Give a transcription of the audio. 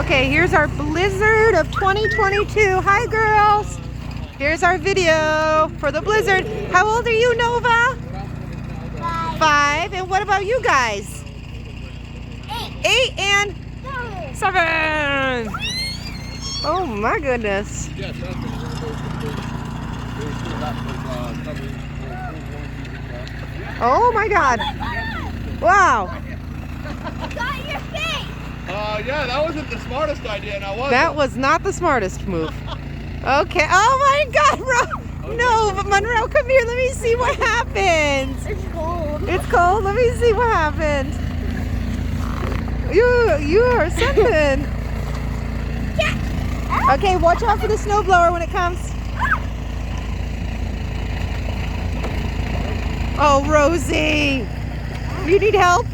Okay, here's our blizzard of 2022. Hi, girls. Here's our video for the blizzard. How old are you, Nova? 5. And what about you guys? 8 and 7. Oh my goodness. Oh my God. Wow. Yeah, that wasn't the smartest idea, now was it? That was not the smartest move. Okay. Oh my God, no, but Monroe, come here. Let me see what happens. It's cold. It's cold. Let me see what happens. You are something. Okay, watch out for the snowblower when it comes. Oh, Rosie, you need help?